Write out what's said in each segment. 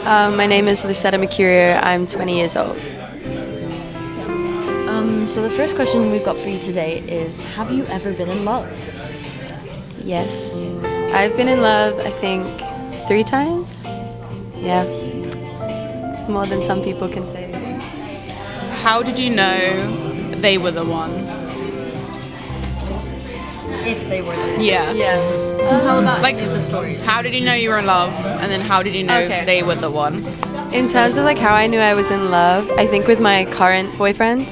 My name is Lucetta Mercurier. I'm 20 years old. So the first question we've got for you today is, have you ever been in love? Yes. I've been in love, I think, 3 times. Yeah. It's more than some people can say. How did you know they were the one? If they were there. Yeah. Yeah. Tell about Like- any of the stories. How did you know you were in love, and then how did you know Okay. they were the one? In terms of like how I knew I was in love, I think with my current boyfriend,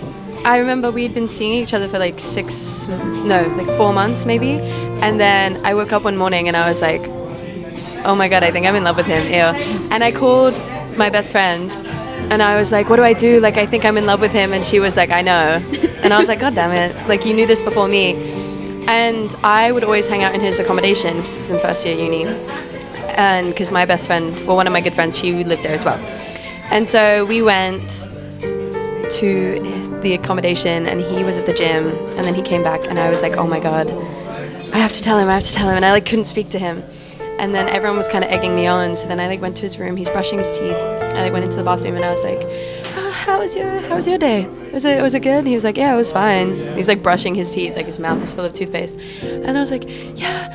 I remember we'd been seeing each other for like 4 months maybe. And then I woke up one morning and I was like, oh my God, I think I'm in love with him. Ew. And I called my best friend and I was like, what do I do? Like, I think I'm in love with him. And she was like, I know. And I was like, God damn it. Like, you knew this before me. And I would always hang out in his accommodation because this is in first year uni. And because my best friend, well, one of my good friends, she lived there as well. And so we went to the accommodation and he was at the gym and then he came back and I was like, oh my God, I have to tell him. And I like couldn't speak to him. And then everyone was kind of egging me on. So then I like went to his room. He's brushing his teeth. I like went into the bathroom and I was like, oh, how was your day? Was it good? And he was like, yeah, it was fine. He's like brushing his teeth, like his mouth is full of toothpaste. And I was like, yeah,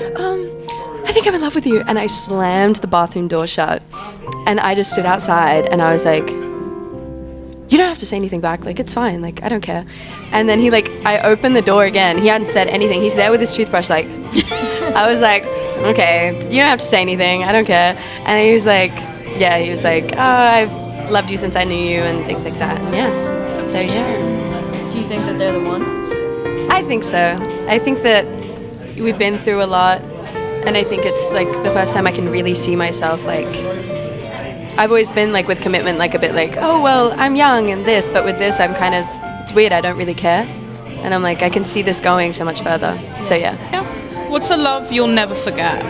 I think I'm in love with you. And I slammed the bathroom door shut. And I just stood outside and I was like, you don't have to say anything back. Like, it's fine. Like, I don't care. And then I opened the door again. He hadn't said anything. He's there with his toothbrush. Like, I was like, okay, you don't have to say anything. I don't care. And he was like, oh, I've loved you since I knew you and things like that. And yeah. So, yeah. Do you think that they're the one? I think so. I think that we've been through a lot. And I think it's like the first time I can really see myself like, I've always been like with commitment, like a bit like, oh, well, I'm young and this, but with this, I'm kind of, it's weird, I don't really care. And I'm like, I can see this going so much further. So yeah. Yeah. What's a love you'll never forget?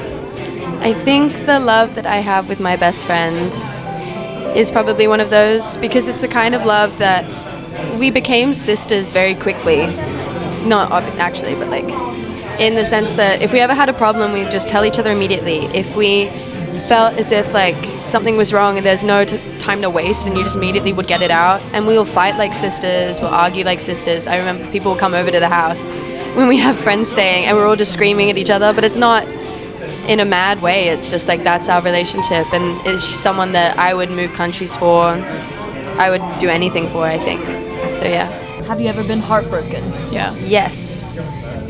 I think the love that I have with my best friend is probably one of those because it's the kind of love that we became sisters very quickly. Not actually, but like in the sense that if we ever had a problem, we'd just tell each other immediately. If we felt as if like something was wrong and there's no time to waste and you just immediately would get it out, and we will fight like sisters, we'll argue like sisters. I remember people will come over to the house when we have friends staying and we're all just screaming at each other, but it's not in a mad way. It's just like that's our relationship, and it's someone that I would move countries for. I would do anything for, I think. So yeah. Have you ever been heartbroken? Yeah. Yes.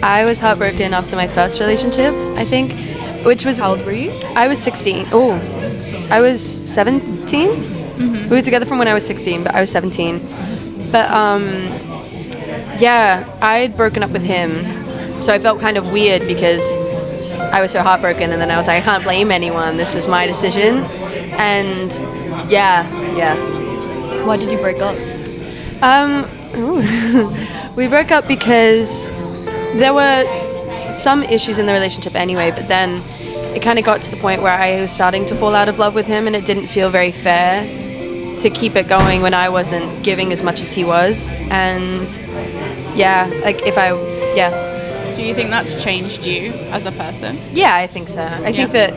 I was heartbroken after my first relationship, I think, which was... How old were you? I was 16. Oh, I was 17? Mm-hmm. We were together from when I was 16, but I was 17. But, yeah, I'd broken up with him, so I felt kind of weird because I was so heartbroken, and then I was like, I can't blame anyone. This is my decision. And, yeah. Why did you break up? We broke up because there were some issues in the relationship anyway, but then it kind of got to the point where I was starting to fall out of love with him, and it didn't feel very fair to keep it going when I wasn't giving as much as he was. And yeah, like So you think that's changed you as a person? Yeah, I think so. I think that,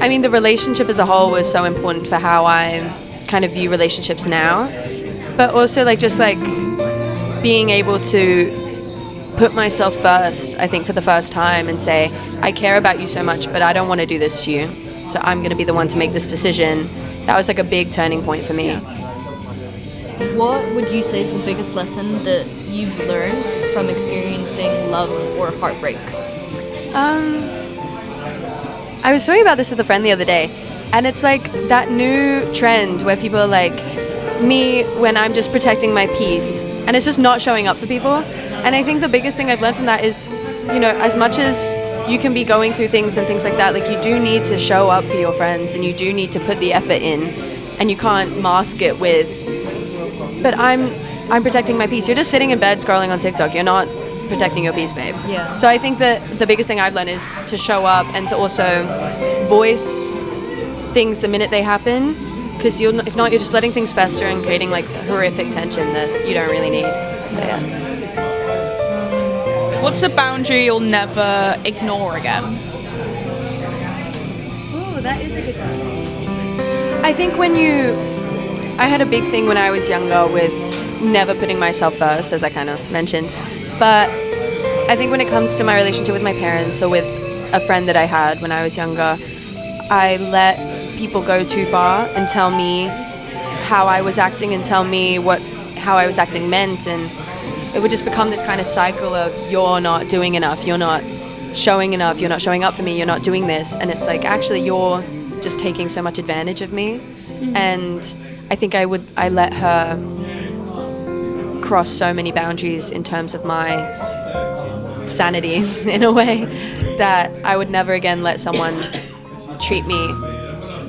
I mean, the relationship as a whole was so important for how I kind of view relationships now, but also like just like being able to put myself first, I think, for the first time and say, I care about you so much, but I don't want to do this to you. So I'm going to be the one to make this decision. That was like a big turning point for me. What would you say is the biggest lesson that you've learned from experiencing love or heartbreak? I was talking about this with a friend the other day, and it's like that new trend where people are like, me when I'm just protecting my peace, and it's just not showing up for people. And I think the biggest thing I've learned from that is, you know, as much as you can be going through things and things like that, like you do need to show up for your friends and you do need to put the effort in, and you can't mask it with, but I'm protecting my peace. You're just sitting in bed scrolling on TikTok. You're not protecting your peace, babe. Yeah. So I think that the biggest thing I've learned is to show up and to also voice things the minute they happen, because if not, you're just letting things fester and creating like horrific tension that you don't really need. So yeah. What's a boundary you'll never ignore again? Ooh, that is a good one. I I think I had a big thing when I was younger with never putting myself first, as I kind of mentioned. But I think when it comes to my relationship with my parents or with a friend that I had when I was younger, I let people go too far and tell me how I was acting and tell me how I was acting meant, and it would just become this kind of cycle of you're not doing enough, you're not showing enough, you're not showing up for me, you're not doing this, and it's like actually you're just taking so much advantage of me. And I think I let her cross so many boundaries in terms of my sanity in a way that I would never again let someone treat me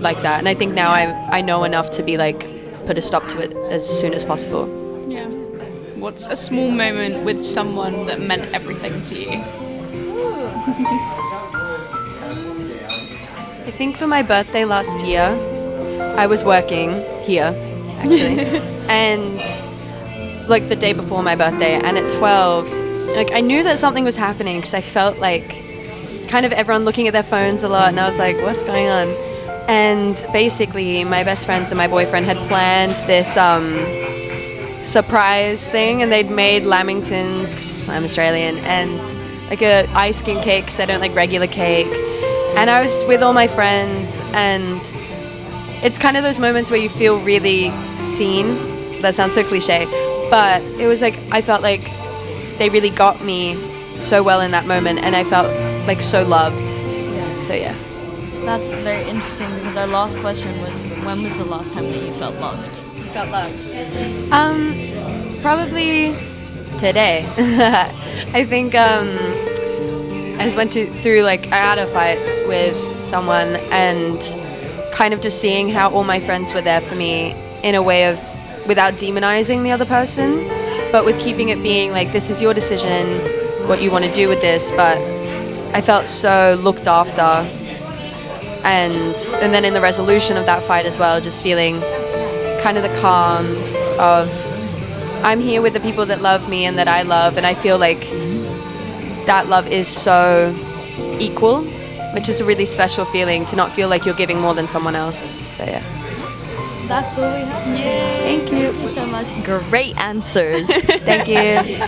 like that. And I think now I know enough to be like, put a stop to it as soon as possible. Yeah. What's a small moment with someone that meant everything to you? I think for my birthday last year, I was working here, actually, and like the day before my birthday, and at 12, like I knew that something was happening because I felt like kind of everyone looking at their phones a lot, and I was like, what's going on? And basically my best friends and my boyfriend had planned this surprise thing, and they'd made lamingtons, 'cause I'm Australian, and like a ice cream cake because I don't like regular cake. And I was with all my friends, and it's kind of those moments where you feel really seen. That sounds so cliche, but it was like I felt like they really got me so well in that moment, and I felt like so loved. So yeah. That's very interesting because our last question was, when was the last time that you felt loved? You felt loved. Probably today. I think I just went through like I had a fight with someone, and kind of just seeing how all my friends were there for me in a way of without demonizing the other person, but with keeping it being like, this is your decision, what you want to do with this. But I felt so looked after, and then in the resolution of that fight as well, just feeling kind of the calm of I'm here with the people that love me and that I love, and I feel like that love is so equal, which is a really special feeling, to not feel like you're giving more than someone else. So yeah. That's all we have. Thank you. Thank you so much. Great answers. Thank you.